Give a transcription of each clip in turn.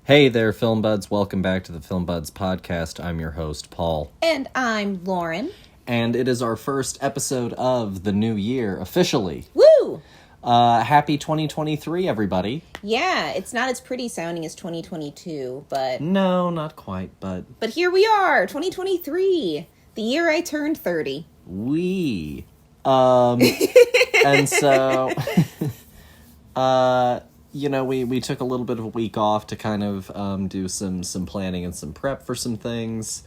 Hey there, Film Buds. Welcome back to the Film Buds podcast. I'm your host, Paul. And I'm Lauren. And it is our first episode of the new year, officially. Woo! Happy 2023, everybody. Yeah, it's not as pretty sounding as 2022, but... No, not quite, but... But here we are, 2023, the year I turned 30. And so... we took a little bit of a week off to kind of do some planning and some prep for some things,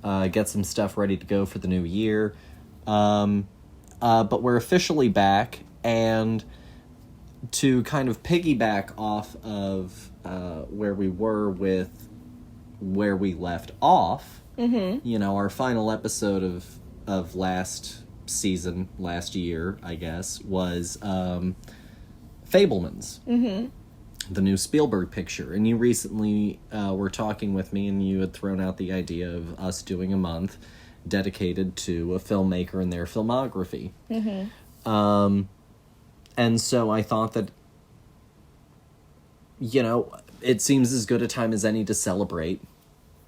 get some stuff ready to go for the new year. But we're officially back, and to kind of piggyback off of where we were with where we left off, our final episode of last season, last year, I guess, was... Fabelmans, the new Spielberg picture. And you recently were talking with me, and you had thrown out the idea of us doing a month dedicated to a filmmaker and their filmography. And so I thought that, it seems as good a time as any to celebrate,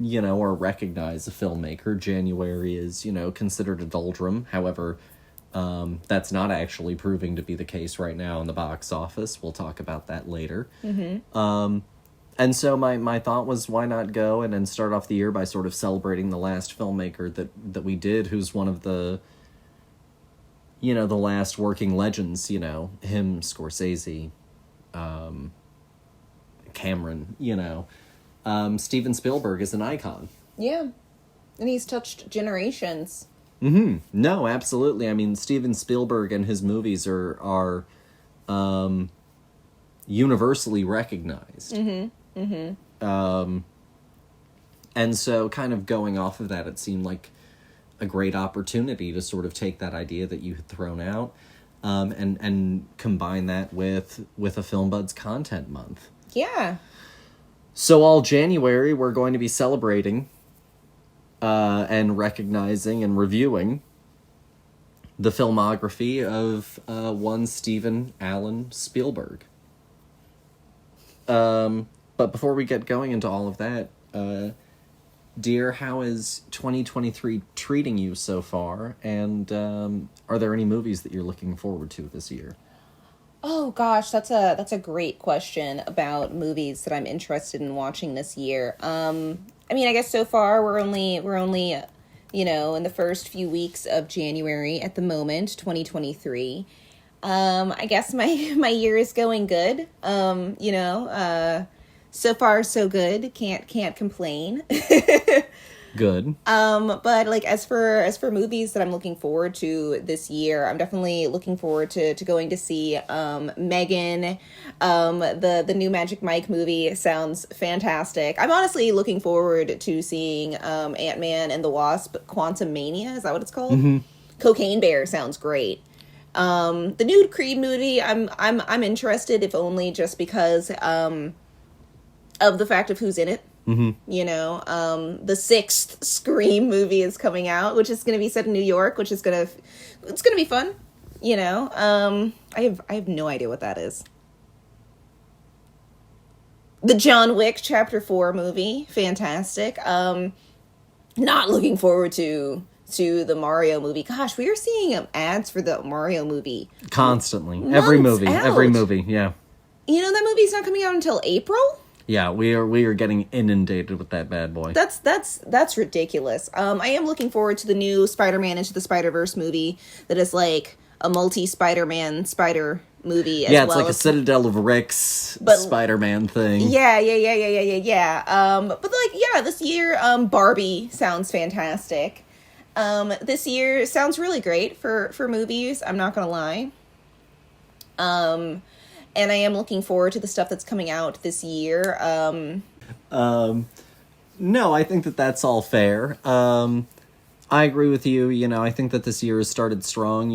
or recognize a filmmaker. January is, considered a doldrum. However, that's not actually proving to be the case right now in the box office. We'll talk about that later. And so my thought was, why not go and then start off the year by sort of celebrating the last filmmaker that we did, who's one of the, the last working legends, him, Scorsese, Cameron, Steven Spielberg is an icon. Yeah. And he's touched generations. No, absolutely. I mean, Steven Spielberg and his movies are universally recognized. And so kind of going off of that, it seemed like a great opportunity to sort of take that idea that you had thrown out and combine that with a Film Buds content month. Yeah. So all January, we're going to be celebrating... and recognizing and reviewing the filmography of one Stephen Allen Spielberg. But before we get going into all of that, dear, how is 2023 treating you so far? And are there any movies that you're looking forward to this year? Oh gosh, that's a great question about movies that I'm interested in watching this year. I mean, I guess so far we're only in the first few weeks of January at the moment, 2023. I guess my year is going good. So far so good. Can't complain. Good. But like as for movies that I'm looking forward to this year, I'm definitely looking forward to going to see Megan. The new Magic Mike movie sounds fantastic. I'm honestly looking forward to seeing Ant-Man and the Wasp: Quantumania. Is that what it's called? Cocaine Bear sounds great. The new Creed movie, I'm interested, if only just because of the fact of who's in it. The sixth Scream movie is coming out, which is going to be set in New York, which is it's going to be fun. I have no idea what that is. The John Wick Chapter 4 movie, fantastic. Not looking forward to the Mario movie. Gosh, we are seeing ads for the Mario movie constantly. Every movie, yeah. That movie's not coming out until April? Yeah, we are getting inundated with that bad boy. That's ridiculous. I am looking forward to the new Spider-Man Into the Spider-Verse movie that is like a multi-Spider-Man spider movie as well. Yeah, it's like a Citadel of Ricks Spider-Man thing. Yeah. This year Barbie sounds fantastic. This year sounds really great for movies, I'm not gonna lie. And I am looking forward to the stuff that's coming out this year. No, I think that's all fair. I agree with you. I think that this year has started strong.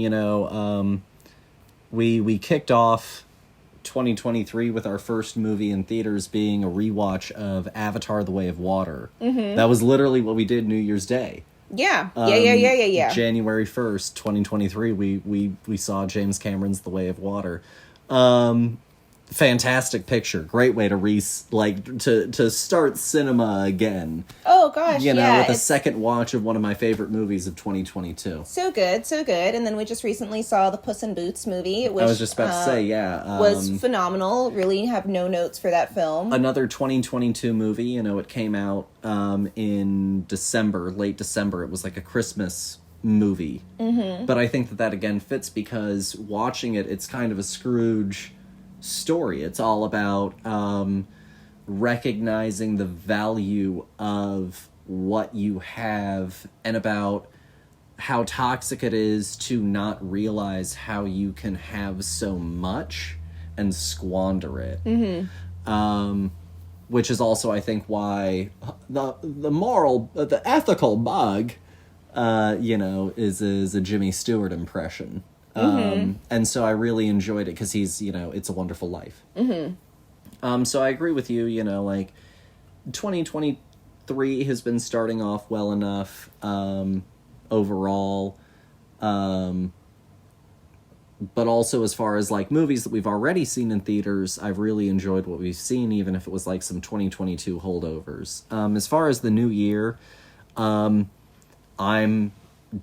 We kicked off 2023 with our first movie in theaters being a rewatch of Avatar: The Way of Water. That was literally what we did New Year's Day. Yeah. January 1st, 2023, we saw James Cameron's The Way of Water. fantastic picture. Great way to start cinema again. Oh gosh, You know, yeah, with a it's second watch of one of my favorite movies of 2022. so good, so good. And then we just recently saw the Puss in Boots movie, which I was just about to say, yeah. was phenomenal. Really have no notes for that film. Another 2022 movie, you know, it came out in December, late December. It was like a Christmas movie. Mm-hmm. But I think that again fits because watching it, it's kind of a Scrooge story. It's all about recognizing the value of what you have and about how toxic it is to not realize how you can have so much and squander it. Mm-hmm. Which is also, I think, why the ethical bug, you know, is a Jimmy Stewart impression. And so I really enjoyed it because he's, you know, It's a Wonderful Life. Mm-hmm. So I agree with you, you know, like 2023 has been starting off well enough overall. But also as far as like movies that we've already seen in theaters, I've really enjoyed what we've seen, even if it was like some 2022 holdovers. As far as the new year, I'm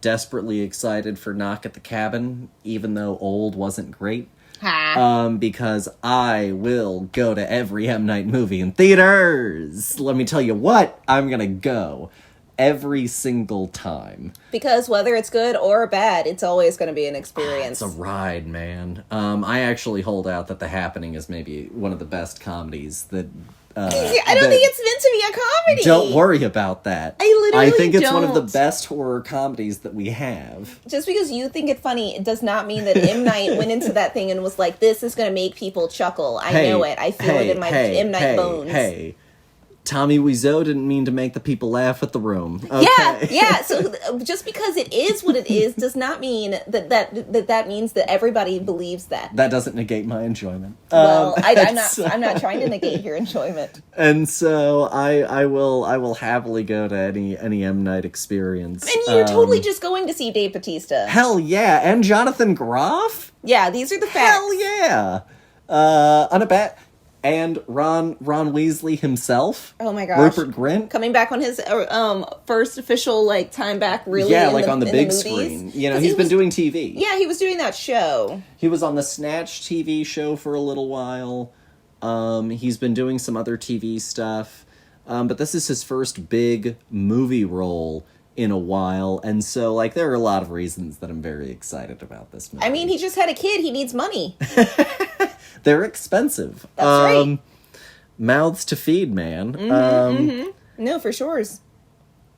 desperately excited for Knock at the Cabin, even though Old wasn't great. Because I will go to every M. Night movie in theaters. Let me tell you what, I'm gonna go every single time. Because whether it's good or bad, it's always going to be an experience. It's a ride, man. I actually hold out that The Happening is maybe one of the best comedies that... I don't think it's meant to be a comedy. Don't worry about that. I think it's don't. one of the best horror comedies that we have. Just because you think it funny, it does not mean that M. Night went into that thing and was like, this is going to make people chuckle. I know it. I feel it in my M. Night bones. Hey, Tommy Wiseau didn't mean to make the people laugh at the room. Okay? Yeah. So just because it is what it is does not mean that means that everybody believes that. That doesn't negate my enjoyment. Well, I'm not trying to negate your enjoyment. And so I will happily go to any M. Night experience. And you're totally just going to see Dave Bautista. Hell yeah, and Jonathan Groff. Yeah, these are the facts. Hell yeah. And Ron Weasley himself. Oh my gosh. Rupert Grint. Coming back on his first official time back really on the big screen. You know, he's been doing TV. Yeah, he was doing that show. He was on the Snatch TV show for a little while. He's been doing some other TV stuff. But this is his first big movie role in a while, and so there are a lot of reasons that I'm very excited about this movie. I mean, he just had a kid. He needs money. They're expensive. That's right. Mouths to feed, man. No, for sure.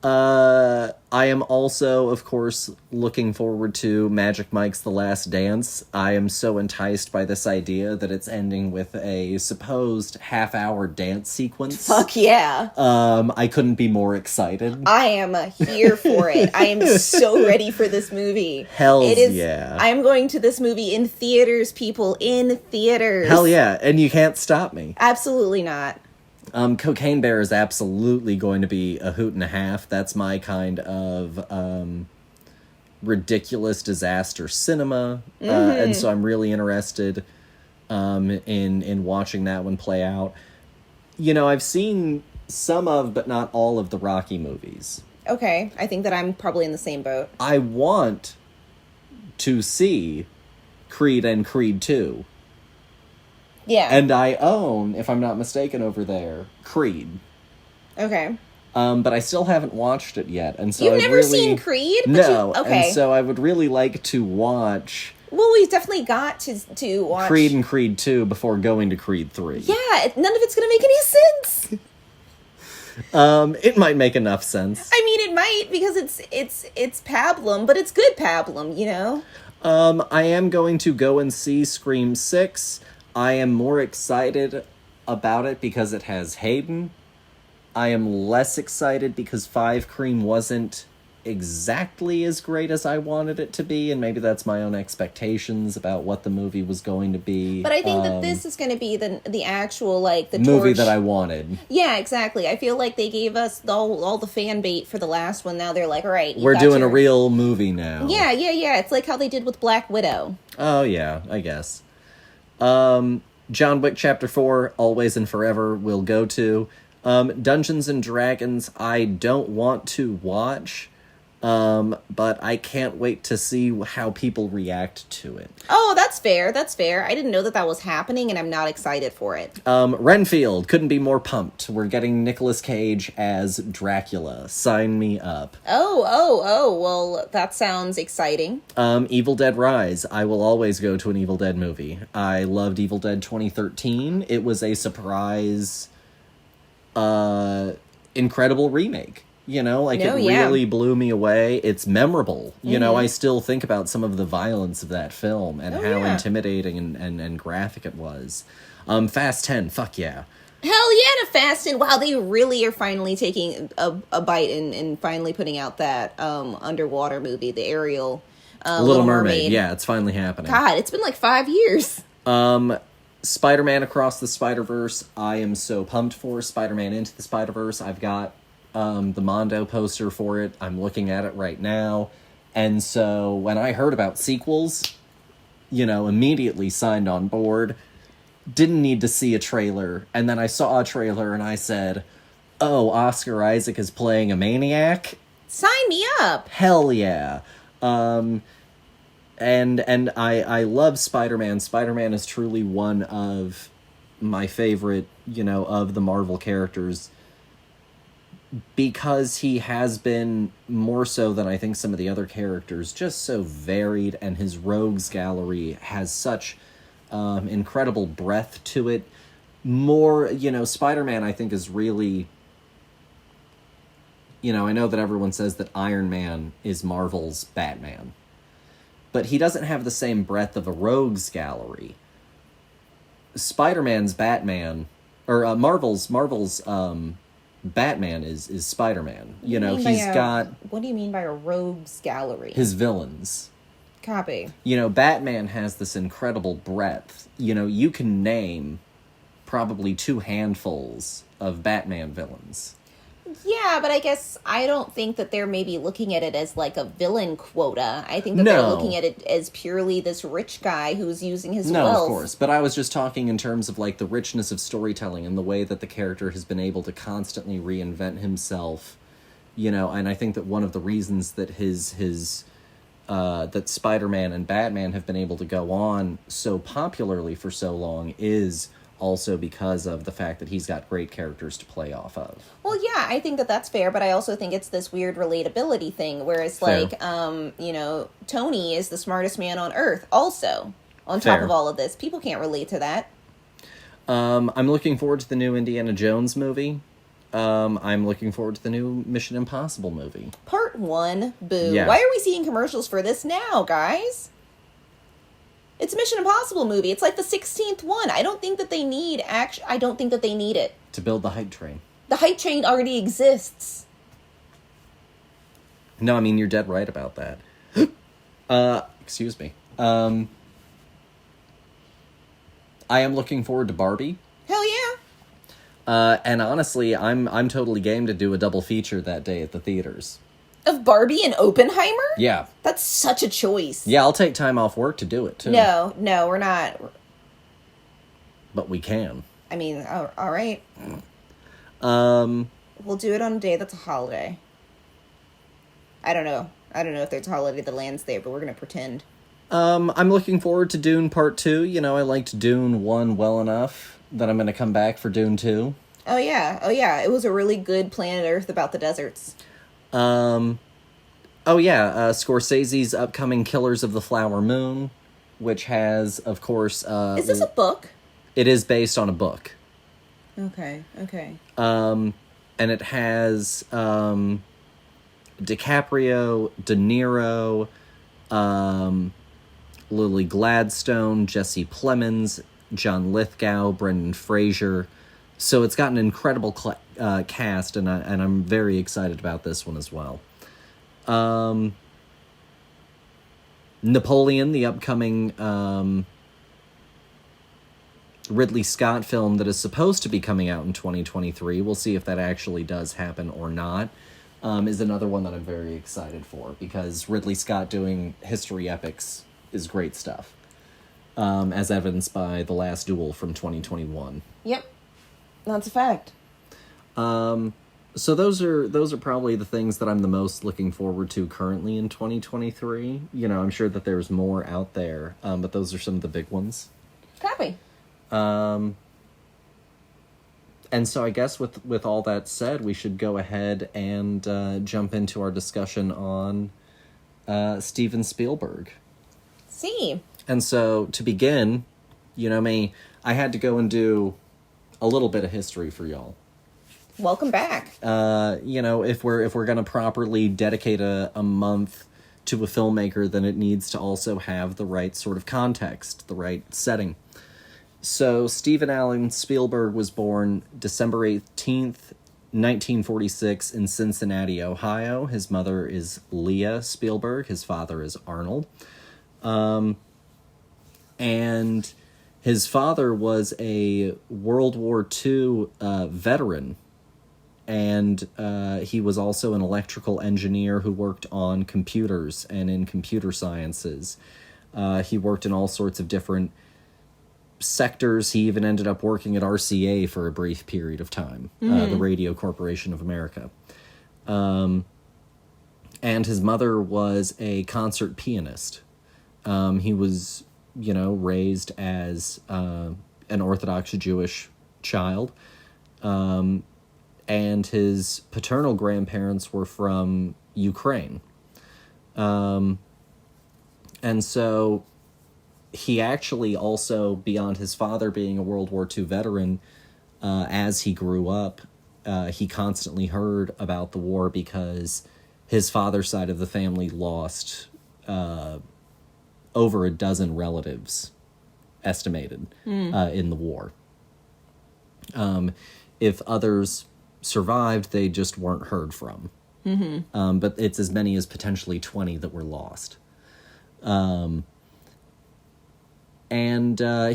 I am also, of course, looking forward to Magic Mike's The Last Dance. I am so enticed by this idea that it's ending with a supposed half-hour dance sequence. Fuck yeah. I couldn't be more excited. I am here for it. I am so ready for this movie. Yeah. I am going to this movie in theaters, people, in theaters. Hell yeah, and you can't stop me. Absolutely not. Cocaine Bear is absolutely going to be a hoot and a half. That's my kind of ridiculous disaster cinema, and so I'm really interested in watching that one play out. You know, I've seen some of, but not all of the Rocky movies. Okay, I think that I'm probably in the same boat. I want to see Creed and Creed 2. Yeah. And I own, if I'm not mistaken over there, Creed. Okay. But I still haven't watched it yet, and so You've never seen Creed? No. Okay. And so I would really like to watch. Well, we've definitely got to watch Creed and Creed 2 before going to Creed 3. Yeah, none of it's gonna make any sense. It might make enough sense. I mean, it might because it's pablum, but it's good pablum, you know. I am going to go and see Scream 6. I am more excited about it because it has Hayden. I am less excited because 5 Cream wasn't exactly as great as I wanted it to be, and maybe that's my own expectations about what the movie was going to be. But I think that this is going to be the actual, the movie torch that I wanted. Yeah, exactly. I feel like they gave us all the fan bait for the last one. Now they're like, all right, we're doing a real movie now. Yeah. It's like how they did with Black Widow. Oh, yeah, I guess. John Wick Chapter 4, always and forever, will go to. Dungeons and Dragons, I don't want to watch, but I can't wait to see how people react to it. Oh, that's fair. That's fair. I didn't know that that was happening, and I'm not excited for it. Renfield, couldn't be more pumped. We're getting Nicolas Cage as Dracula. Sign me up. Oh, well, that sounds exciting. Evil Dead Rise. I will always go to an Evil Dead movie. I loved Evil Dead 2013. It was a surprise, incredible remake. You know, like, it really blew me away. It's memorable. You know, I still think about some of the violence of that film and how intimidating and graphic it was. Fast 10, fuck yeah. Hell yeah to Fast and wow, they really are finally taking a bite and finally putting out that underwater movie, the Ariel Little Mermaid. Yeah, it's finally happening. God, it's been like 5 years. Spider-Man Across the Spider-Verse, I am so pumped for. Spider-Man Into the Spider-Verse, I've got the Mondo poster for it. I'm looking at it right now. And so when I heard about sequels, you know, immediately signed on board. Didn't need to see a trailer. And then I saw a trailer and I said, oh, Oscar Isaac is playing a maniac? Sign me up. Hell yeah. And I love Spider-Man. Spider-Man is truly one of my favorite, you know, of the Marvel characters, because he has been, more so than I think some of the other characters, just so varied, and his rogues gallery has such incredible breadth to it. More, you know, Spider-Man, I think, is really, you know, I know that everyone says that Iron Man is Marvel's Batman, but he doesn't have the same breadth of a rogues gallery. Spider-Man's Batman, or Marvel's Batman is Spider-Man. You know, he's got... What do you mean by a rogues gallery? His villains. Copy. You know, Batman has this incredible breadth. You know, you can name probably 2 handfuls of Batman villains. Yeah, but I guess I don't think that they're maybe looking at it as like a villain quota. I think that they're looking at it as purely this rich guy who's using his wealth. No, of course. But I was just talking in terms of like the richness of storytelling and the way that the character has been able to constantly reinvent himself. You know, and I think that one of the reasons that that Spider-Man and Batman have been able to go on so popularly for so long is also because of the fact that he's got great characters to play off of. Well, yeah, I think that that's fair, but I also think it's this weird relatability thing where it's like, you know, Tony is the smartest man on Earth also, on top of all of this. People can't relate to that. I'm looking forward to the new Indiana Jones movie. I'm looking forward to the new Mission Impossible movie. Part 1, boo. Yeah. Why are we seeing commercials for this now, guys? It's a Mission Impossible movie. It's like the 16th one. I don't think that they need I don't think that they need it. To build the hype train. The hype train already exists. No, I mean, you're dead right about that. Excuse me. I am looking forward to Barbie. Hell yeah. And honestly, I'm totally game to do a double feature that day at the theaters. Of Barbie and Oppenheimer? Yeah. That's such a choice. Yeah, I'll take time off work to do it, too. No, we're not. But we can. I mean, all right. We'll do it on a day that's a holiday. I don't know if there's a holiday that lands there, but we're going to pretend. I'm looking forward to Dune Part 2. You know, I liked Dune 1 well enough that I'm going to come back for Dune 2. Oh, yeah. It was a really good Planet Earth about the deserts. Scorsese's upcoming Killers of the Flower Moon, which has, of course... is this a book? It is based on a book. Okay. And it has DiCaprio, De Niro, Lily Gladstone, Jesse Plemons, John Lithgow, Brendan Fraser. So it's got an incredible cast, and I'm very excited about this one as well. Napoleon, the upcoming Ridley Scott film that is supposed to be coming out in 2023, we'll see if that actually does happen or not, is another one that I'm very excited for, because Ridley Scott doing history epics is great stuff. as evidenced by The Last Duel from 2021. Yep. That's a fact. So those are probably the things that I'm the most looking forward to currently in 2023. You know, I'm sure that there's more out there, but those are some of the big ones. Copy. And so I guess with all that said, we should go ahead and jump into our discussion on Steven Spielberg. See. And so to begin, you know me, I had to go and do a little bit of history for y'all. Welcome back. You know, if we're gonna properly dedicate a month to a filmmaker, then it needs to also have the right sort of context, the right setting. So Stephen Allen Spielberg was born December 18th, 1946 in Cincinnati, Ohio. His mother is Leah Spielberg. His father is Arnold. And his father was a World War II veteran. And he was also an electrical engineer who worked on computers and in computer sciences. He worked in all sorts of different sectors. He even ended up working at RCA for a brief period of time, the Radio Corporation of America. And his mother was a concert pianist. He was, you know, raised as an Orthodox Jewish child. And his paternal grandparents were from Ukraine. And so he actually also, beyond his father being a World War II veteran, as he grew up, he constantly heard about the war because his father's side of the family lost over a dozen relatives, estimated, in the war. If others survived, they just weren't heard from. But it's as many as potentially 20 that were lost. And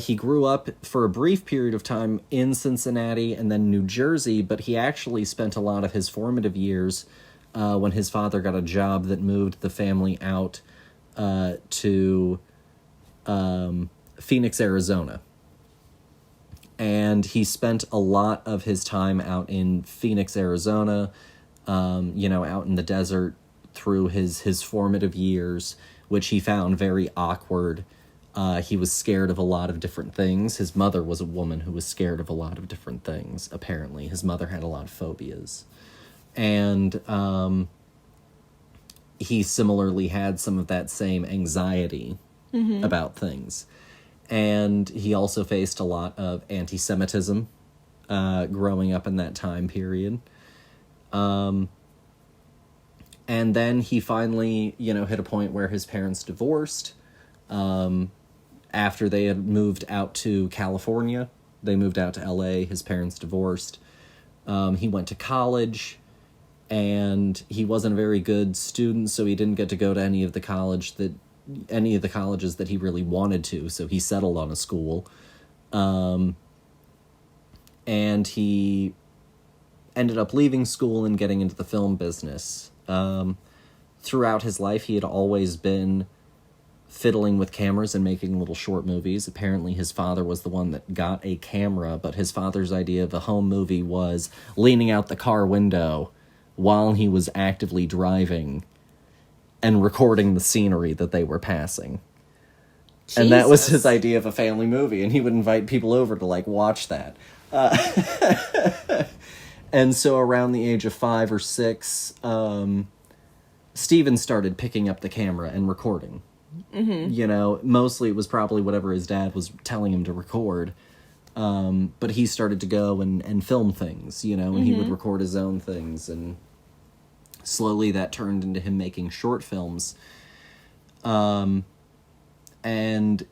he grew up for a brief period of time in Cincinnati and then New Jersey, but he actually spent a lot of his formative years when his father got a job that moved the family out to Phoenix, Arizona. And he spent a lot of his time out in Phoenix, Arizona, you know, out in the desert through his formative years, which he found very awkward. He was scared of a lot of different things. His mother was a woman who was scared of a lot of different things, apparently. His mother had a lot of phobias. And he similarly had some of that same anxiety about things. And he also faced a lot of anti-Semitism growing up in that time period. And then he finally, you know, hit a point where his parents divorced. After they had moved out to California, they moved out to LA, his parents divorced. He went to college, and he wasn't a very good student, so he didn't get to go to any of the colleges that he really wanted to, so he settled on a school. And he ended up leaving school and getting into the film business. Throughout his life, he had always been fiddling with cameras and making little short movies. Apparently his father was the one that got a camera, but his father's idea of a home movie was leaning out the car window while he was actively driving and recording the scenery that they were passing. Jesus. And that was his idea of a family movie, and he would invite people over to, like, watch that. And so around the age of 5 or 6, Steven started picking up the camera and recording. You know, mostly it was probably whatever his dad was telling him to record. But he started to go and film things, you know, and he would record his own things. And slowly that turned into him making short films. And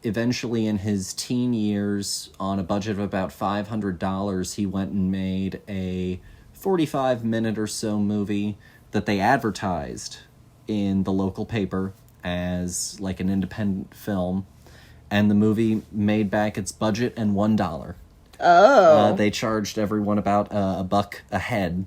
eventually in his teen years, on a budget of about $500, he went and made a 45-minute or so movie that they advertised in the local paper as like an independent film, and the movie made back its budget and $1. They charged everyone about $1 a head,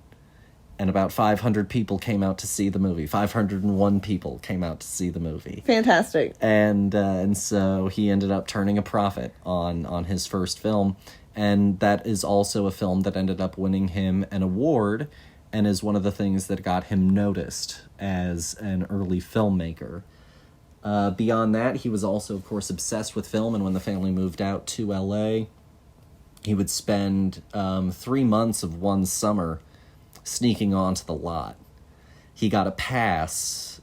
and about 500 people came out to see the movie. 501 people came out to see the movie. Fantastic. And so he ended up turning a profit on his first film, and that is also a film that ended up winning him an award, and is one of the things that got him noticed as an early filmmaker. Beyond that, he was also, of course, obsessed with film, and when the family moved out to LA, he would spend 3 months of one summer sneaking onto the lot. He got a pass,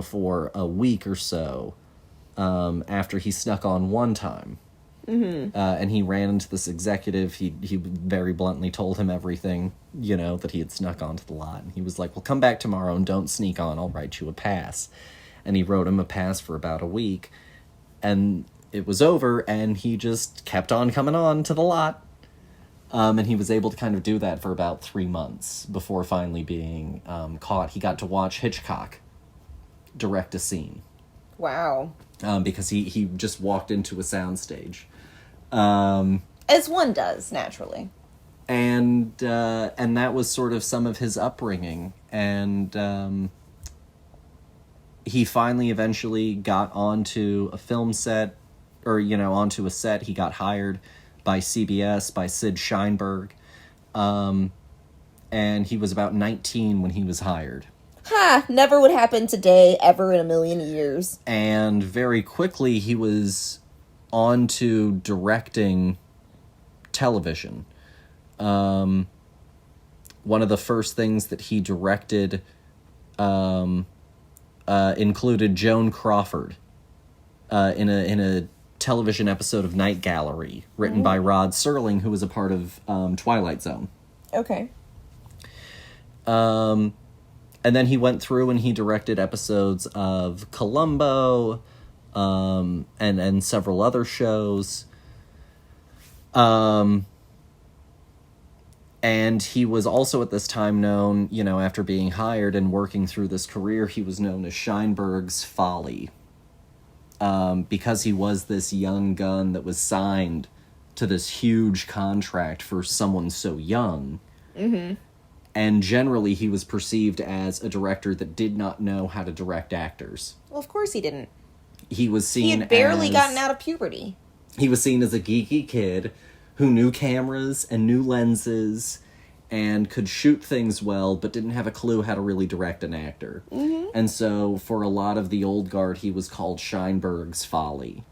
for a week or so after he snuck on one time. Mm-hmm. And he ran into this executive. He very bluntly told him everything, that he had snuck onto the lot. And he was like, well, come back tomorrow and don't sneak on. I'll write you a pass. And he wrote him a pass for about a week. And it was over, and he just kept on coming on to the lot. And he was able to kind of do that for about 3 months before finally being caught. He got to watch Hitchcock direct a scene. Wow. Because he just walked into a soundstage. As one does, naturally. And that was sort of some of his upbringing. And he finally eventually got onto a film set, or, onto a set. He got hired by CBS, by Sid Sheinberg. And he was about 19 when he was hired. Ha! Never would happen today, ever in a million years. And very quickly, he was on to directing television. One of the first things that he directed included Joan Crawford in a television episode of Night Gallery, written by Rod Serling, who was a part of Twilight Zone. Okay. And then he went through and he directed episodes of Columbo, and several other shows. And he was also at this time known, after being hired and working through this career, he was known as Sheinberg's Folly. Because he was this young gun that was signed to this huge contract for someone so young. Mm-hmm. And generally, he was perceived as a director that did not know how to direct actors. Well, of course he didn't. He was seen He had barely gotten out of puberty. He was seen as a geeky kid who knew cameras and knew lenses and could shoot things well, but didn't have a clue how to really direct an actor. Mm-hmm. And so, for a lot of the old guard, he was called Sheinberg's Folly.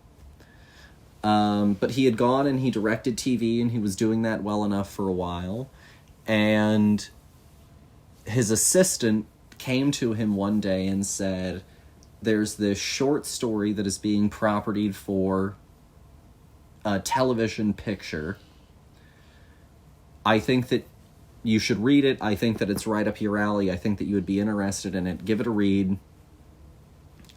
But he had gone and he directed TV, and he was doing that well enough for a while. And his assistant came to him one day and said, there's this short story that is being propertied for a television picture. I think that you should read it. I think that it's right up your alley. I think that you would be interested in it. Give it a read.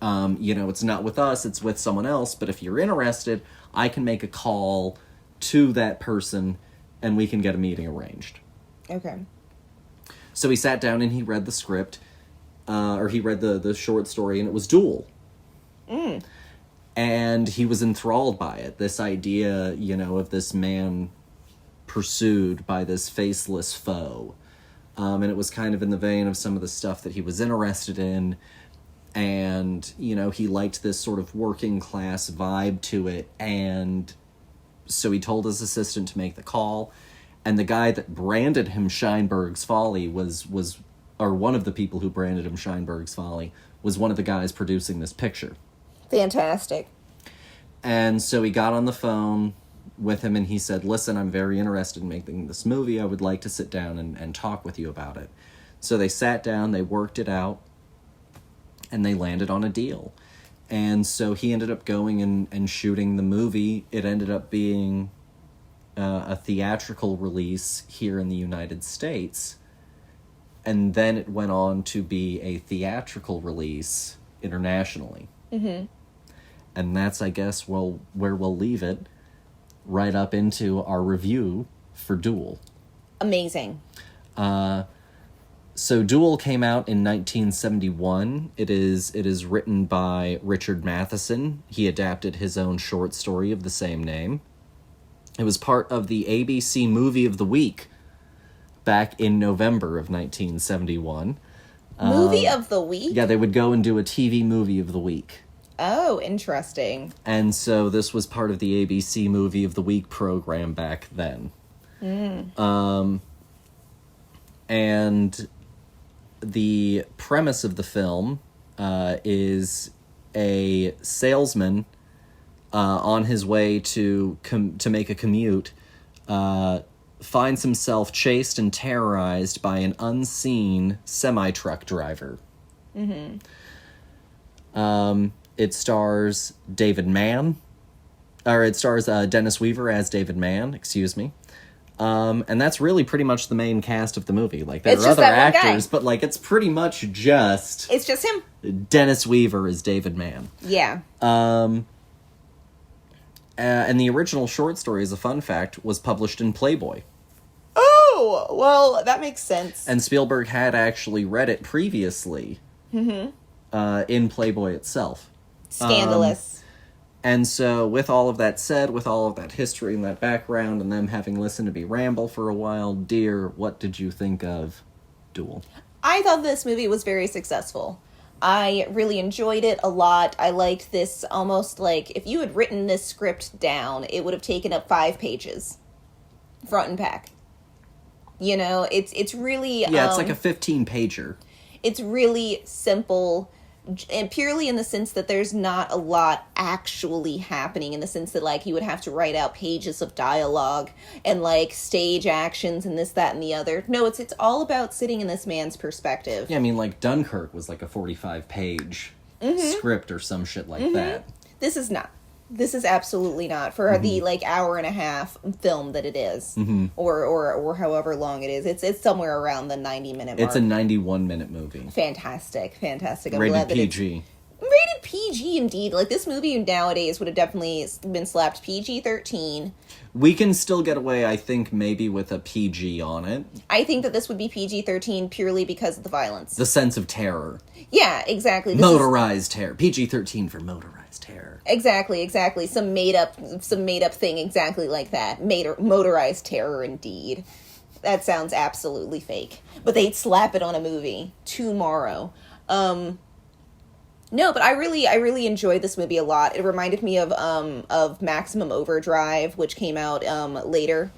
It's not with us, it's with someone else, but if you're interested, I can make a call to that person and we can get a meeting arranged. Okay. So he sat down and he read the script, or he read the short story, and it was Duel. Mm. And he was enthralled by it. This idea, of this man pursued by this faceless foe. And it was kind of in the vein of some of the stuff that he was interested in. And, he liked this sort of working class vibe to it. And so he told his assistant to make the call. And the guy that branded him Sheinberg's Folly was one of the people who branded him Sheinberg's Folly was one of the guys producing this picture. Fantastic. And so he got on the phone with him and he said, listen, I'm very interested in making this movie. I would like to sit down and talk with you about it. So they sat down, they worked it out, and they landed on a deal. And so he ended up going and shooting the movie. It ended up being a theatrical release here in the United States. And then it went on to be a theatrical release internationally. Mm-hmm. And that's, I guess, where we'll leave it, right up into our review for Duel. Amazing. So Duel came out in 1971. It is written by Richard Matheson. He adapted his own short story of the same name. It was part of the ABC Movie of the Week back in November of 1971. Movie of the week? Yeah, they would go and do a TV movie of the week. Oh, interesting. And so this was part of the ABC Movie of the Week program back then. And the premise of the film is a salesman on his way to make a commute finds himself chased and terrorized by an unseen semi-truck driver. It stars Dennis Weaver as David Mann, excuse me. And that's really pretty much the main cast of the movie. Like, there It's are just other that one guy. actors, but, like, it's pretty much just It's just him. Dennis Weaver as David Mann. Yeah. And the original short story, as a fun fact, was published in Playboy. Oh, well, that makes sense. And Spielberg had actually read it previously in Playboy itself. Scandalous. And so, with all of that said, with all of that history and that background, and them having listened to me ramble for a while, dear, what did you think of Duel? I thought this movie was very successful. I really enjoyed it a lot. I liked this almost like, if you had written this script down, it would have taken up 5 pages. Front and back. You know, it's really... Yeah, it's like a 15-pager. It's really simple, and purely in the sense that there's not a lot actually happening, in the sense that, like, you would have to write out pages of dialogue and, like, stage actions and this, that, and the other. No, it's all about sitting in this man's perspective. Yeah, I mean, like, Dunkirk was like a 45-page script or some shit like that. This is not. This is absolutely not for the, like, hour and a half film that it is. Or however long it is. It's somewhere around the 90-minute mark. It's a 91-minute movie. Fantastic. I'm Rated glad that PG. Rated PG, indeed. Like, this movie nowadays would have definitely been slapped PG-13. We can still get away, I think, maybe with a PG on it. I think that this would be PG-13 purely because of the violence. The sense of terror. Yeah, exactly. Motorized terror. PG-13 for motorized terror. Exactly. Some made up thing exactly like that. Motorized terror, indeed. That sounds absolutely fake. But they'd slap it on a movie tomorrow. No, but I really enjoyed this movie a lot. It reminded me of Maximum Overdrive, which came out later,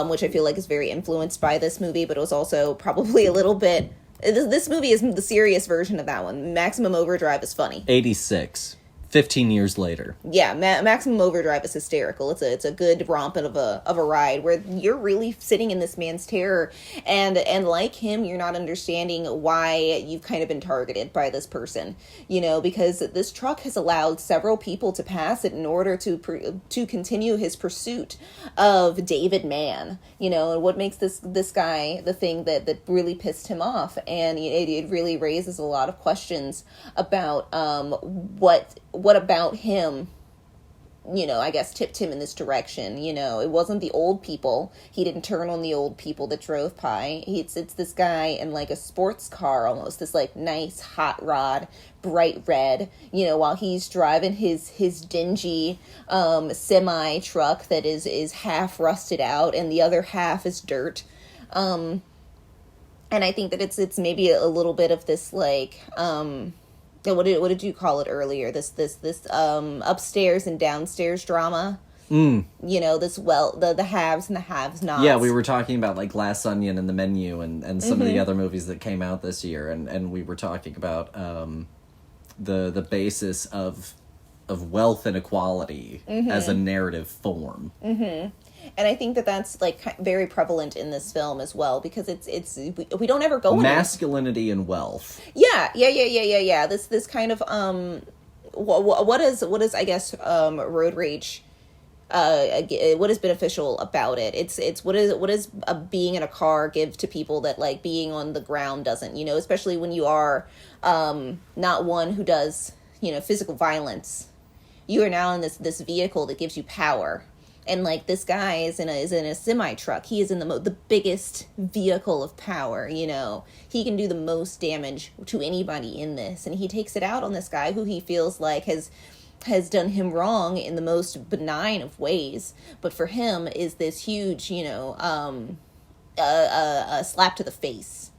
which I feel like is very influenced by this movie, but it was also probably a little bit... This movie is the serious version of that one. Maximum Overdrive is funny. 86. 15 years later. Yeah, Maximum Overdrive is hysterical. It's a good romp of a ride where you're really sitting in this man's terror, and like him, you're not understanding why you've kind of been targeted by this person, you know, because this truck has allowed several people to pass it in order to continue his pursuit of David Mann, you know, and what makes this guy the thing that really pissed him off, and it really raises a lot of questions about what about him, you know, I guess tipped him in this direction. You know, it wasn't the old people. He didn't turn on the old people that drove by. It's this guy in like a sports car almost, this like nice hot rod, bright red, you know, while he's driving his dingy semi truck that is half rusted out and the other half is dirt. And I think that it's maybe a little bit of this like what did you call it earlier? This upstairs and downstairs drama. You know, the haves and the have-nots. Yeah, we were talking about like Glass Onion and The Menu and some of the other movies that came out this year, and we were talking about the basis of wealth inequality as a narrative form. And I think that that's like very prevalent in this film as well, because we don't ever go into masculinity and wealth. Yeah. This kind of what is I guess road rage. What is beneficial about it? It's what is being in a car give to people that like being on the ground doesn't. You know, especially when you are not one who does, you know, physical violence. You are now in this vehicle that gives you power. And like this guy is in a semi truck. He is in the biggest vehicle of power. You know, he can do the most damage to anybody in this, and he takes it out on this guy who he feels like has done him wrong in the most benign of ways. But for him is this huge, you know, a slap to the face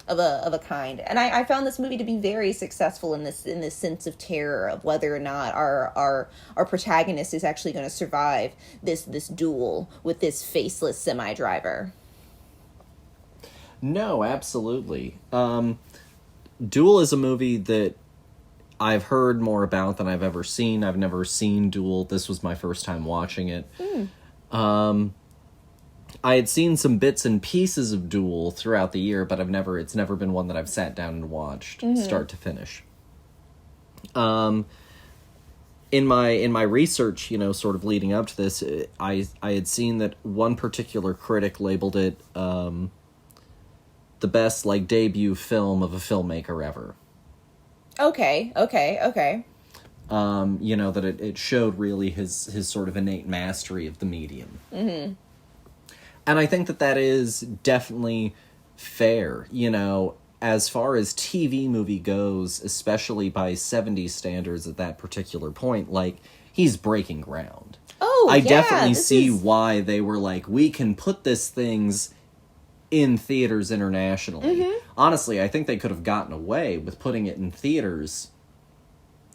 of a kind. And I found this movie to be very successful in this sense of terror of whether or not our protagonist is actually going to survive this duel with this faceless semi-driver. No, absolutely. Duel is a movie that I've heard more about than I've ever seen. I've never seen Duel. This was my first time watching it. I had seen some bits and pieces of Duel throughout the year, but it's never been one that I've sat down and watched start to finish. In my research, sort of leading up to this, I had seen that one particular critic labeled it the best debut film of a filmmaker ever. Okay. That it showed really his sort of innate mastery of the medium. Mm-hmm. And I think that is definitely fair, as far as TV movie goes, especially by 70s standards at that particular point, he's breaking ground. Oh, I definitely see why they were we can put this things in theaters internationally. Mm-hmm. Honestly, I think they could have gotten away with putting it in theaters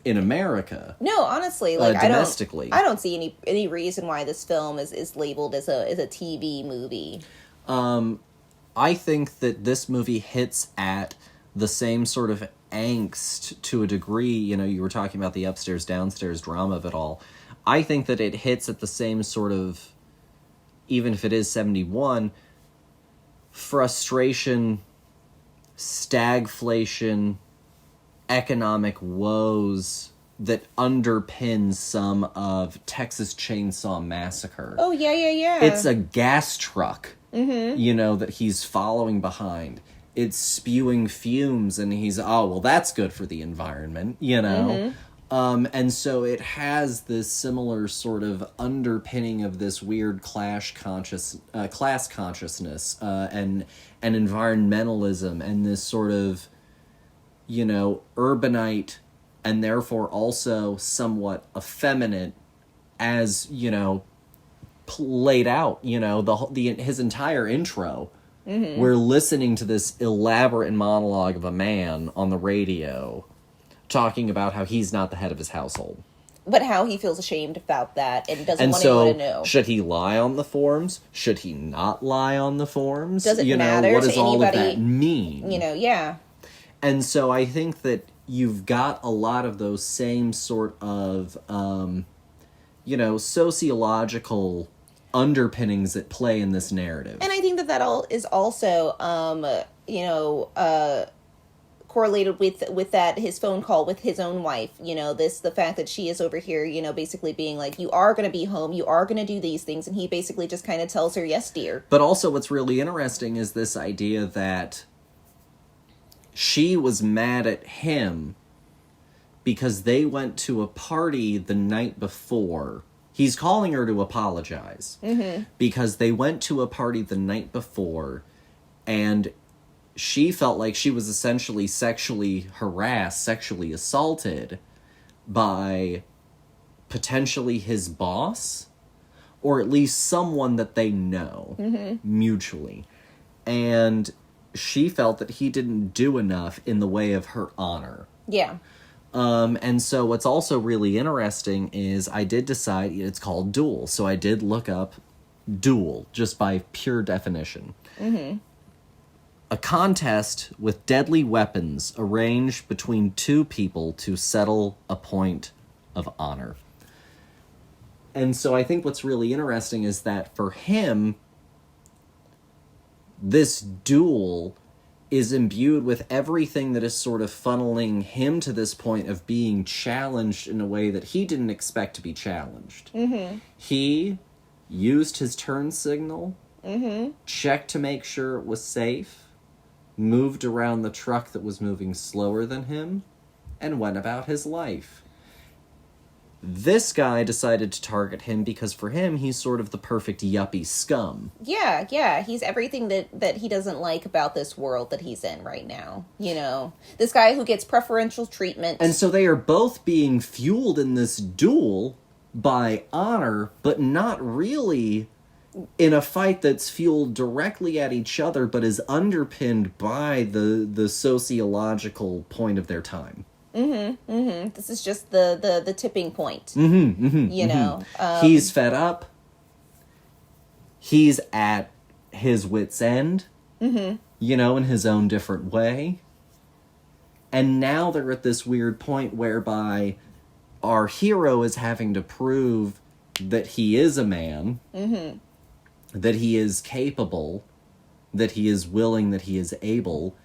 in America. No, honestly, domestically. I don't see any reason why this film is labeled as a TV movie. I think that this movie hits at the same sort of angst to a degree. You were talking about the upstairs downstairs drama of it all. I think that it hits at the same sort of, even if it is 71, frustration, stagflation, economic woes that underpin some of Texas Chainsaw Massacre. Oh, yeah. It's a gas truck, that he's following behind. It's spewing fumes, and he's, that's good for the environment, And so it has this similar sort of underpinning of this weird class consciousness, and environmentalism, and this sort of urbanite, and therefore also somewhat effeminate, as played out. His entire intro. Mm-hmm. We're listening to this elaborate monologue of a man on the radio, talking about how he's not the head of his household, but how he feels ashamed about that and doesn't want anyone to know. Should he lie on the forums? Should he not lie on the forums? Does it matter what to does all anybody? of that mean? Yeah. And so I think that you've got a lot of those same sort of, sociological underpinnings at play in this narrative. And I think that all is also, correlated with that, his phone call with his own wife, the fact that she is over here, basically being you are going to be home, you are going to do these things. And he basically just kind of tells her, yes, dear. But also what's really interesting is this idea that she was mad at him because they went to a party the night before. He's calling her to apologize because they went to a party the night before, and she felt like she was essentially sexually harassed, sexually assaulted by potentially his boss, or at least someone that they know mutually. And she felt that he didn't do enough in the way of her honor. Yeah. And so what's also really interesting is I did decide it's called Duel. So I did look up Duel just by pure definition. Mm-hmm. A contest with deadly weapons arranged between two people to settle a point of honor. And so I think what's really interesting is that for him, this duel is imbued with everything that is sort of funneling him to this point of being challenged in a way that he didn't expect to be challenged. Mm-hmm. He used his turn signal, checked to make sure it was safe, moved around the truck that was moving slower than him, and went about his life. This guy decided to target him because for him, he's sort of the perfect yuppie scum. Yeah. He's everything that he doesn't like about this world that he's in right now. This guy who gets preferential treatment. And so they are both being fueled in this duel by honor, but not really in a fight that's fueled directly at each other, but is underpinned by the sociological point of their time. This is just the tipping point. You know, He's fed up. He's at his wit's end. You know, in his own different way. And now they're at this weird point whereby our hero is having to prove that he is a man, that he is capable, that he is willing, that he is able,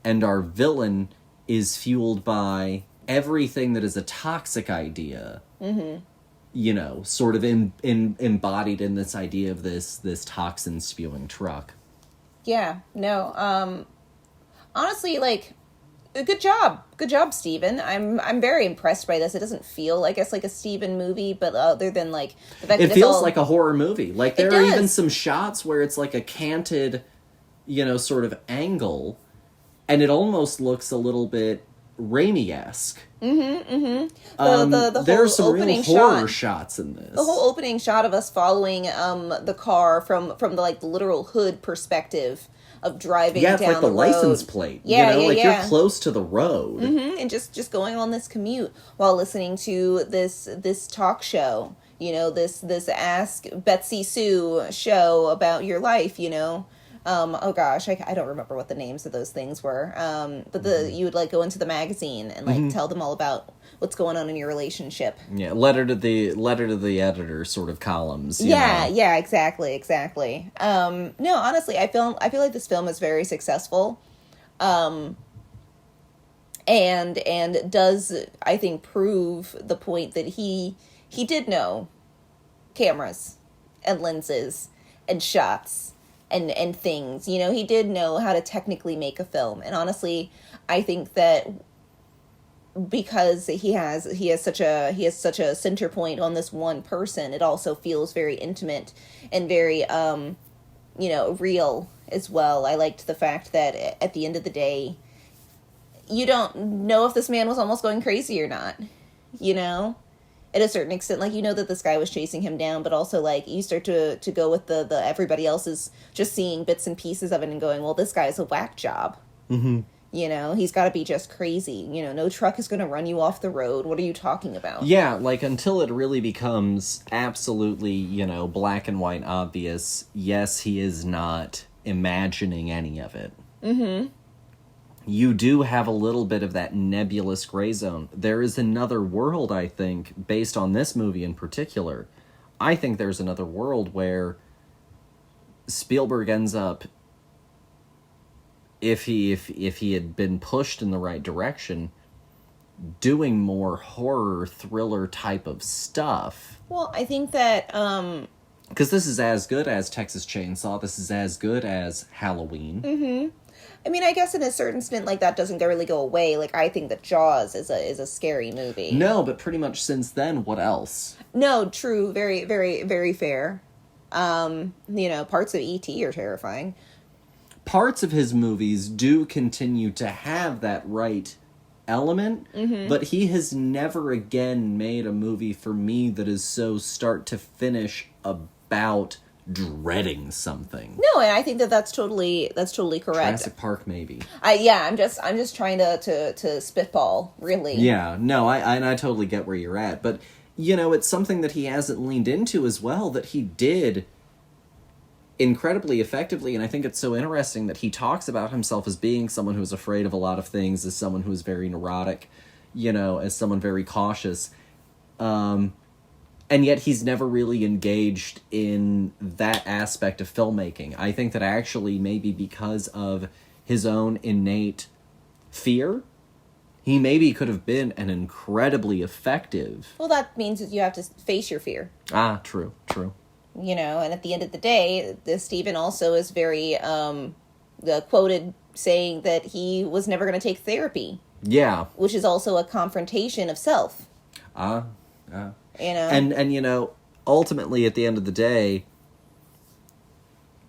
and our villain is fueled by everything that is a toxic idea, you know, sort of embodied in this idea of this toxin-spewing truck. Yeah, no, honestly, like, good job, Steven. I'm very impressed by this. It doesn't feel, I guess, like a Steven movie, but other than, like, the fact it that feels like a horror movie. Like, there are does. even some shots where it's like a canted, you know, sort of angle, and it almost looks a little bit Raimi-esque. The whole there are some opening real horror shot. shots in this. The whole opening shot of us following the car from the, like, the literal hood perspective of driving yeah, it's down like the road. license plate. Yeah, you know, yeah, like yeah. you're close to the road. And just going on this commute while listening to this talk show, you know, this Ask Betsy Sue show about your life, you know. Oh gosh, I don't remember what the names of those things were. But you would, like, go into the magazine and, like, tell them all about what's going on in your relationship. Yeah, letter to the editor sort of columns. You Yeah, know? yeah, exactly. No, honestly, I feel like this film is very successful, and does, I think, prove the point that he did know cameras and lenses and shots and things. You know, he did know how to technically make a film, and honestly, I think that because he has such a center point on this one person, it also feels very intimate and very you know, real as well. I liked the fact that at the end of the day, you don't know if this man was almost going crazy or not, you know, at a certain extent. Like, you know that this guy was chasing him down, but also, like, you start to go with the everybody else is just seeing bits and pieces of it and going, well, this guy's a whack job. You know, he's got to be just crazy. You know, no truck is going to run you off the road. What are you talking about? Yeah, like, until it really becomes absolutely, you know, black and white obvious, yes, he is not imagining any of it. You do have a little bit of that nebulous gray zone. There is another world, I think, based on this movie in particular. I think there's another world where Spielberg ends up, if he had been pushed in the right direction, doing more horror thriller type of stuff. Well, I think that because this is as good as Texas Chainsaw. This is as good as Halloween. I mean, I guess in a certain stint, like, that doesn't really go away. Like, I think that Jaws is a scary movie. No, but pretty much since then, what else? No, true, very, very, very fair. You know, parts of E.T. are terrifying. Parts of his movies do continue to have that right element, but he has never again made a movie for me that is so start to finish about dreading something. No, and I think that's totally correct. Jurassic Park, maybe. I'm just trying to spitball, really. Yeah, no, I totally get where you're at, but, you know, it's something that he hasn't leaned into as well, that he did incredibly effectively, and I think it's so interesting that he talks about himself as being someone who's afraid of a lot of things, as someone who's very neurotic, you know, as someone very cautious, and yet he's never really engaged in that aspect of filmmaking. I think that actually maybe because of his own innate fear, he maybe could have been an incredibly effective... Well, that means that you have to face your fear. Ah, true. You know, and at the end of the day, Stephen also is very quoted saying that he was never going to take therapy. Yeah. Which is also a confrontation of self. You know? And you know, ultimately at the end of the day,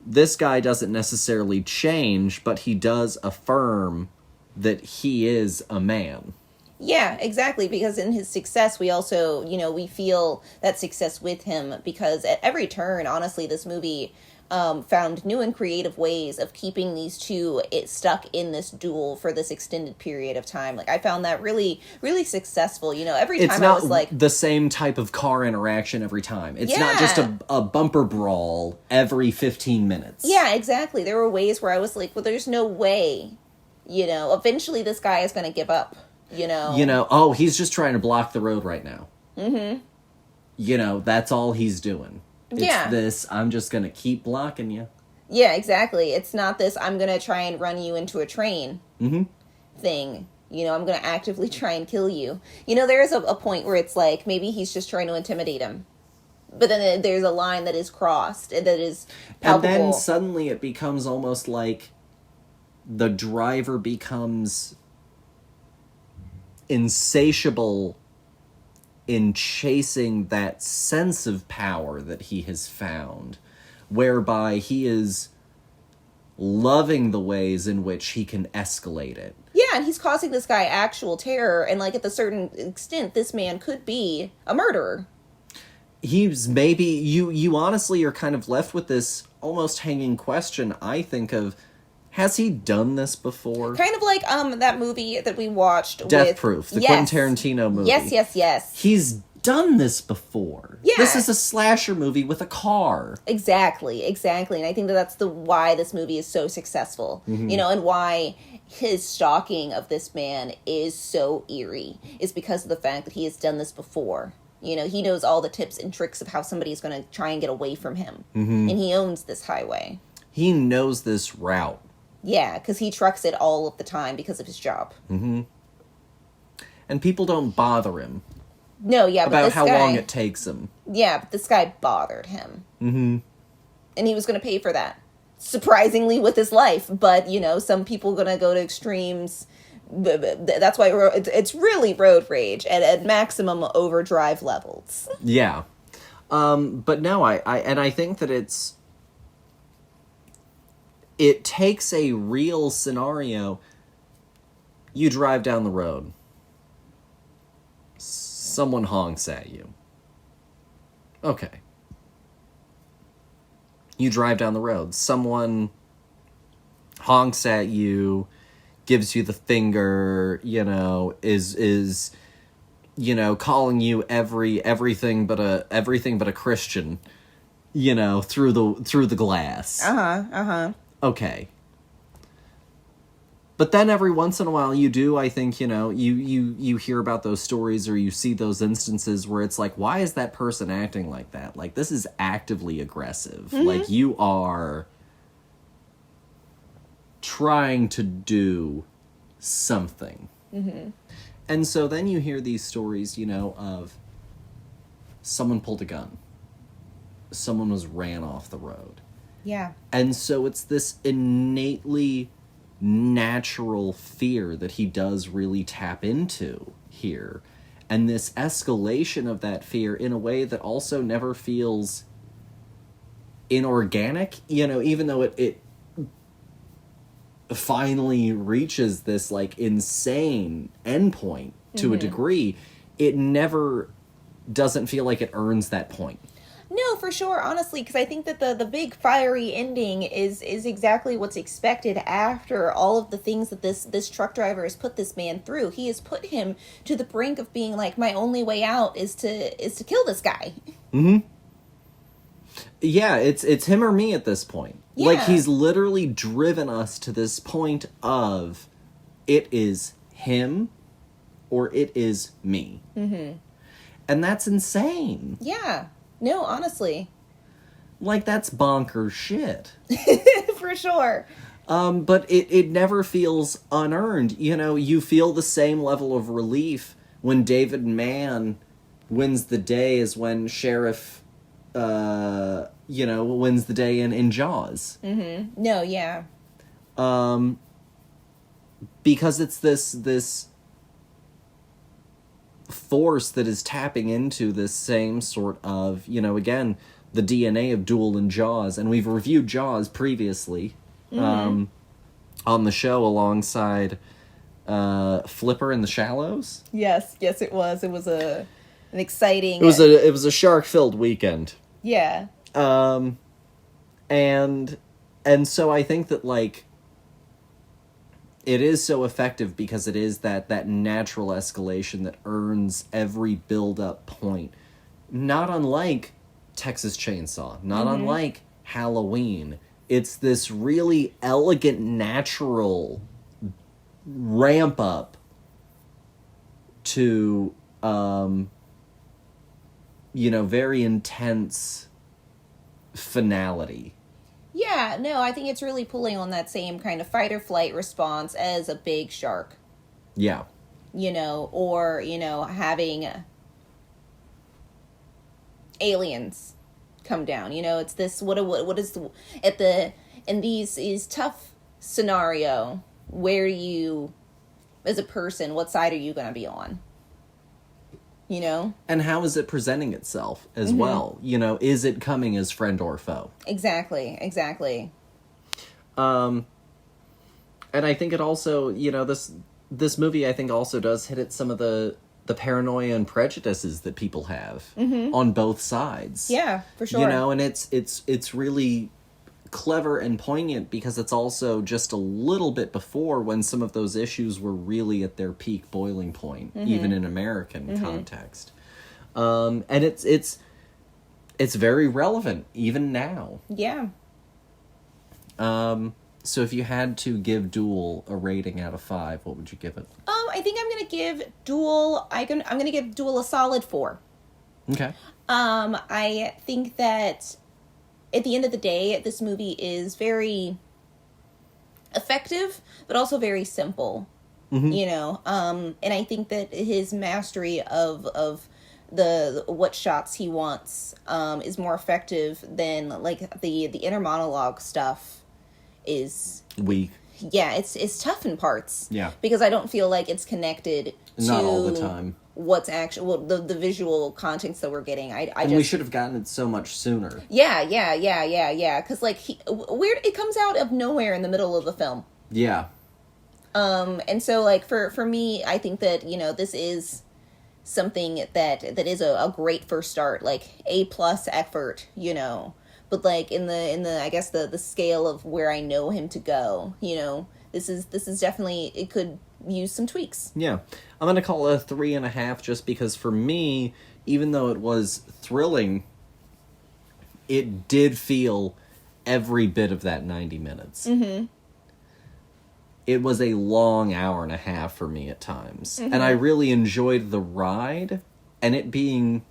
this guy doesn't necessarily change, but he does affirm that he is a man. Yeah, exactly. Because in his success, we also, we feel that success with him because at every turn, honestly, this movie found new and creative ways of keeping these two stuck in this duel for this extended period of time. Like, I found that really, really successful. Every It's time I not was like, the same type of car interaction every time. It's not Yeah. just a bumper brawl every 15 minutes. yeah, exactly. There were ways where I was like, well, there's no way, eventually this guy is going to give up, Oh, he's just trying to block the road right now. That's all he's doing. It's Yeah. this, I'm just going to keep blocking you. Yeah, exactly. It's not this, I'm going to try and run you into a train thing. I'm going to actively try and kill you. There is a point where it's like, maybe he's just trying to intimidate him. But then there's a line that is crossed and that is palpable. And then suddenly it becomes almost like the driver becomes insatiable in chasing that sense of power that he has found, whereby he is loving the ways in which he can escalate it. Yeah, and he's causing this guy actual terror, and like at a certain extent, this man could be a murderer. He's maybe, you honestly are kind of left with this almost hanging question, I think, of, has he done this before? Kind of like that movie that we watched Death with... Proof, the Yes. Quentin Tarantino movie. Yes. He's done this before. Yeah. This is a slasher movie with a car. Exactly. And I think that's why this movie is so successful. And why his stalking of this man is so eerie is because of the fact that he has done this before. He knows all the tips and tricks of how somebody is going to try and get away from him. And he owns this highway. He knows this route. Yeah, because he trucks it all of the time because of his job. And people don't bother him No, yeah, but about this how guy, long it takes him. Yeah, but this guy bothered him. And he was going to pay for that. Surprisingly, with his life. But, some people going to go to extremes. That's why it's really road rage at maximum overdrive levels. Yeah. But no, I think that it takes a real scenario. You drive down the road. Someone honks at you. Okay. You drive down the road. Someone honks at you, gives you the finger, is calling you everything but a Christian, through the glass. Okay. But then every once in a while you do, I think, you hear about those stories or you see those instances where it's like, why is that person acting like that? Like, this is actively aggressive. Like, you are trying to do something. And so then you hear these stories, of someone pulled a gun. Someone was ran off the road. Yeah. And so it's this innately natural fear that he does really tap into here. And this escalation of that fear in a way that also never feels inorganic, even though it finally reaches this like insane endpoint to a degree, it never doesn't feel like it earns that point. No, for sure, honestly, because I think that the big fiery ending is exactly what's expected after all of the things that this truck driver has put this man through. He has put him to the brink of being like, my only way out is to kill this guy. Yeah, it's him or me at this point. Yeah. Like, he's literally driven us to this point of, it is him or it is me. And that's insane. Yeah. No, honestly. Like, that's bonkers shit. For sure. But it never feels unearned. You feel the same level of relief when David Mann wins the day as when Sheriff, wins the day in Jaws. No, yeah. Because it's this force that is tapping into this same sort of, again, the DNA of Duel and Jaws. And we've reviewed Jaws previously on the show alongside Flipper in the Shallows. Yes, it was. It was an exciting. It was a shark-filled weekend. Yeah. And so I think that, like, it is so effective because it is that natural escalation that earns every build-up point. Not unlike Texas Chainsaw. Not unlike Halloween. It's this really elegant, natural ramp-up to, very intense finality. Yeah, no, I think it's really pulling on that same kind of fight or flight response as a big shark. Yeah. Or, having aliens come down. It's this, what is in these tough scenario, where you, as a person, what side are you going to be on? And how is it presenting itself as well? Is it coming as friend or foe? Exactly. And I think it also, this movie, I think, also does hit at some of the paranoia and prejudices that people have on both sides. Yeah, for sure. And it's really clever and poignant because it's also just a little bit before when some of those issues were really at their peak boiling point, even in American context. And it's very relevant even now. Yeah. So if you had to give Duel a rating out of 5, what would you give it? I think I'm gonna give Duel. I'm gonna give Duel a solid 4. Okay. I think that at the end of the day, this movie is very effective, but also very simple. And I think that his mastery of the what shots he wants is more effective than, like, the inner monologue stuff is Weak. Yeah, it's tough in parts. Yeah. Because I don't feel like it's connected to Not all the time. What's actually the visual context that we're getting. We should have gotten it so much sooner. Yeah. Because, like, weird, it comes out of nowhere in the middle of the film. Yeah. And so, like, for me, I think that, this is something that is a great first start, like A+ effort, but, like, in the I guess the scale of where I know him to go, this is definitely, it could use some tweaks. Yeah. I'm going to call it a 3.5 just because for me, even though it was thrilling, it did feel every bit of that 90 minutes. It was a long hour and a half for me at times. And I really enjoyed the ride, and it being,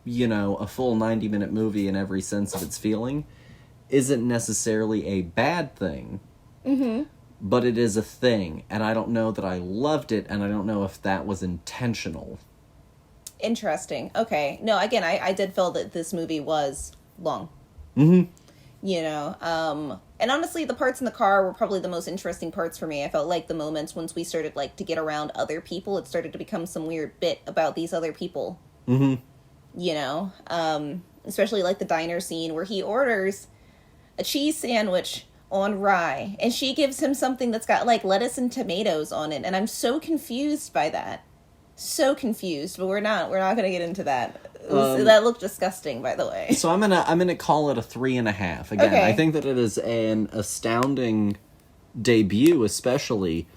a full 90-minute movie in every sense of its feeling isn't necessarily a bad thing. But it is a thing, and I don't know that I loved it, and I don't know if that was intentional. Interesting. Okay. No, again, I did feel that this movie was long. And honestly, the parts in the car were probably the most interesting parts for me. I felt like the moments once we started, like, to get around other people, it started to become some weird bit about these other people. Especially, like, the diner scene where he orders a cheese sandwich on rye, and she gives him something that's got, like, lettuce and tomatoes on it, and I'm so confused by that. So confused, but we're not gonna get into that. That looked disgusting, by the way. So I'm gonna call it a 3.5. Again, okay. I think that it is an astounding debut, especially.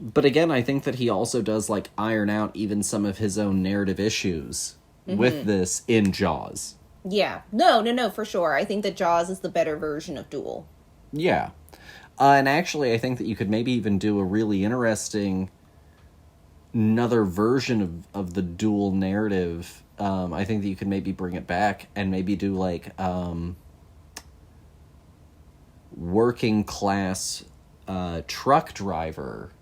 But again, I think that he also does, like, iron out even some of his own narrative issues with this in Jaws. Yeah. No, for sure. I think that Jaws is the better version of Duel. Yeah. And actually, I think that you could maybe even do a really interesting another version of the Duel narrative. I think that you could maybe bring it back and maybe do, like, working class truck driver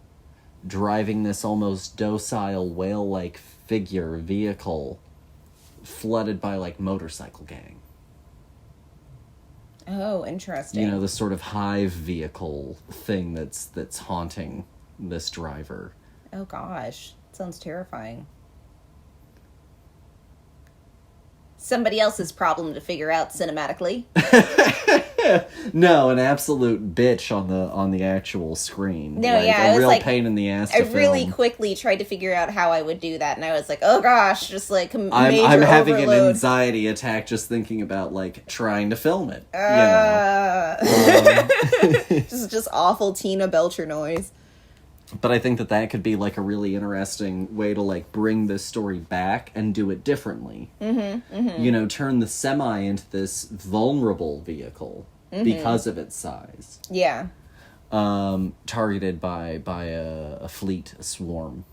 driving this almost docile whale-like vehicle flooded by, like, motorcycle gang. Oh, interesting. The sort of hive vehicle thing that's haunting this driver. Oh gosh, sounds terrifying. Somebody else's problem to figure out cinematically. No, an absolute bitch on the actual screen. No, like, yeah, a it was real like, pain in the ass I to film. really quickly tried to figure out how I would do that, and I was like, oh gosh, just like major I'm having an overload. anxiety attack just thinking about like trying to film it. Just awful Tina Belcher noise. But I think that could be like a really interesting way to like bring this story back and do it differently. You know, turn the semi into this vulnerable vehicle because of its size. Yeah. Targeted by a fleet, a swarm.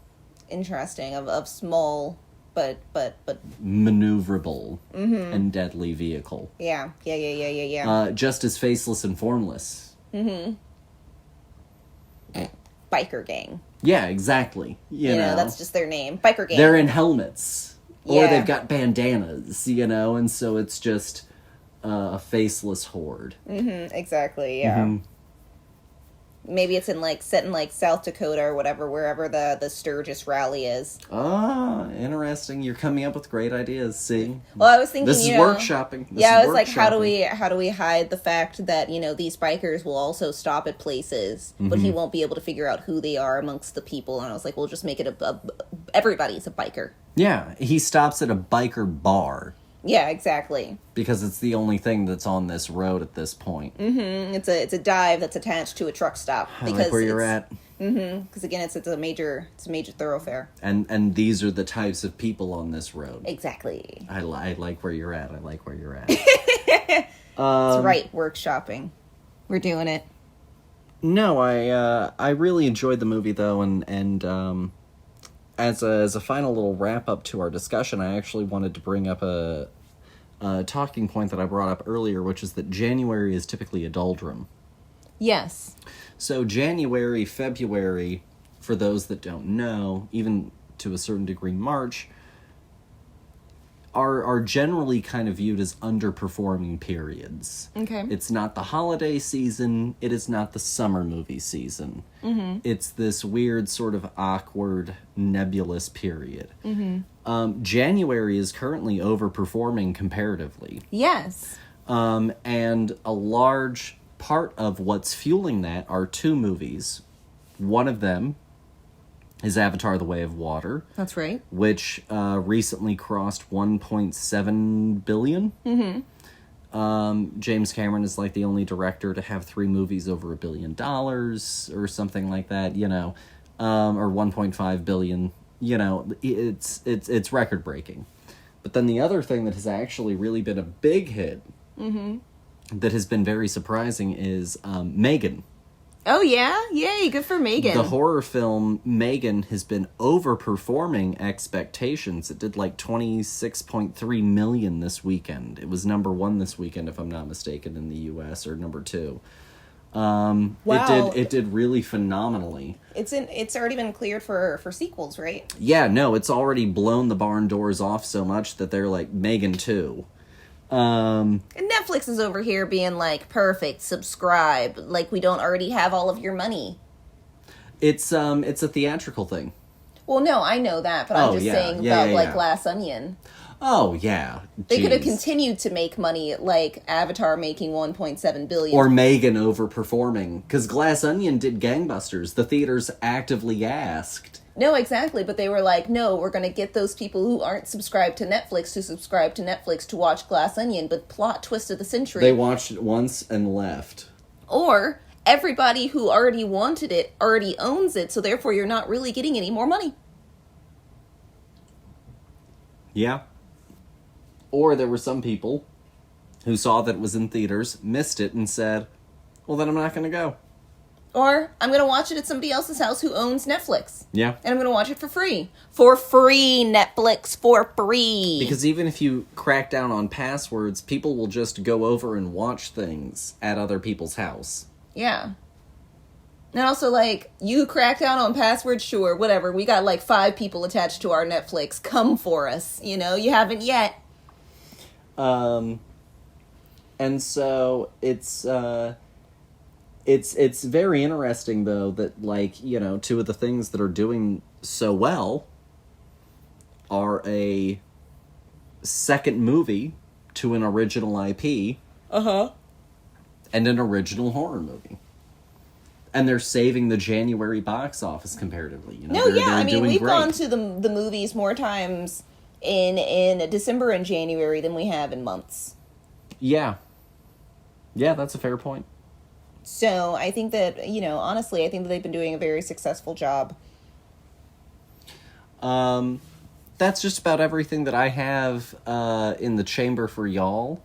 Interesting. Of small but Maneuverable and deadly vehicle. Yeah. Just as faceless and formless. Biker gang. Yeah, exactly. You know, that's just their name. Biker gang. they're in helmets. Or Yeah. they've got bandanas, you know, and so it's just a faceless horde. Exactly, yeah. Maybe it's set in like South Dakota or whatever, wherever the Sturgis rally is. Ah, interesting. You're coming up with great ideas, see? Well, I was thinking, This is workshopping. I was like, how do we hide the fact that, these bikers will also stop at places, but he won't be able to figure out who they are amongst the people. And I was like, we'll just make it everybody's a biker. Yeah, he stops at a biker bar. Yeah, exactly. Because it's the only thing that's on this road at this point. It's a dive that's attached to a truck stop. I like where you're at. Because again, it's a major thoroughfare. And these are the types of people on this road. Exactly. I like where you're at. I like where you're at. That's right, workshopping. We're doing it. No, I really enjoyed the movie though, and as a final little wrap up to our discussion, I actually wanted to bring up a talking point that I brought up earlier, which is that January is typically a doldrum. Yes. So January, February, for those that don't know, even to a certain degree March, are generally kind of viewed as underperforming periods. Okay. It's not the holiday season. It is not the summer movie season. It's this weird sort of awkward, nebulous period. January is currently overperforming comparatively. Yes. And a large part of what's fueling that are two movies. One of them is Avatar: The Way of Water. That's right. Which recently crossed 1.7 billion. James Cameron is like the only director to have 3 movies over $1 billion or something like that, you know, or 1.5 billion. You know, it's record breaking. But then the other thing that has actually really been a big hit that has been very surprising is Megan. Oh, yeah? Yay, good for Megan. The horror film Megan has been overperforming expectations. It did like 26.3 million this weekend. It was number 1 this weekend, if I'm not mistaken, in the US, or number 2. Wow. It did really phenomenally. It's already been cleared for sequels, right? Yeah, no, it's already blown the barn doors off so much that they're like, Megan 2. And Netflix is over here being like, perfect, subscribe. Like, we don't already have all of your money. It's a theatrical thing. Well, no, I know that, but I'm just saying about Glass Onion. Oh, yeah. They could have continued to make money like Avatar making 1.7 billion. Or Megan overperforming. Because Glass Onion did gangbusters. The theaters actively asked. No, exactly, but they were like, no, we're going to get those people who aren't subscribed to Netflix to subscribe to Netflix to watch Glass Onion, but plot twist of the century. They watched it once and left. Or everybody who already wanted it already owns it, so therefore you're not really getting any more money. Yeah. Or there were some people who saw that it was in theaters, missed it, and said, well, then I'm not going to go. Or I'm going to watch it at somebody else's house who owns Netflix. Yeah. And I'm going to watch it for free. For free, Netflix, for free. Because even if you crack down on passwords, people will just go over and watch things at other people's house. Yeah. And also, like, you crack down on passwords, sure, whatever. We got, like, 5 people attached to our Netflix. Come for us. You know, you haven't yet. And so it's very interesting, though, that, like, you know, 2 of the things that are doing so well are a second movie to an original IP. and an original horror movie. And they're saving the January box office comparatively. You know, No, yeah, they're I mean, doing we've great. gone to the movies more times in December and January than we have in months. Yeah. Yeah, that's a fair point. So I think that, you know, honestly, I think that they've been doing a very successful job. That's just about everything that I have in the chamber for y'all.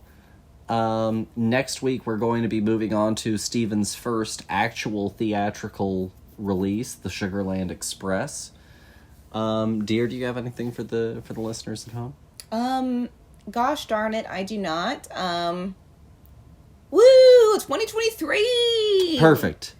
Next week, we're going to be moving on to Steven's first actual theatrical release, The Sugarland Express. Dear, do you have anything for the listeners at home? Gosh darn it, I do not. Woo! 2023! Perfect.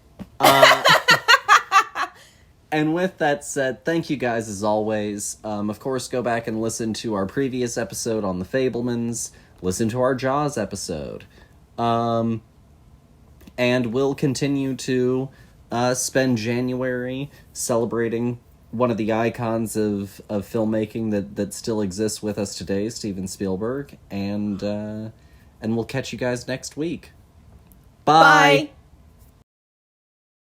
And with that said, thank you guys as always. Of course, go back and listen to our previous episode on the Fablemans. Listen to our Jaws episode. And we'll continue to spend January celebrating one of the icons of filmmaking that still exists with us today, Steven Spielberg. And we'll catch you guys next week. Bye. Bye.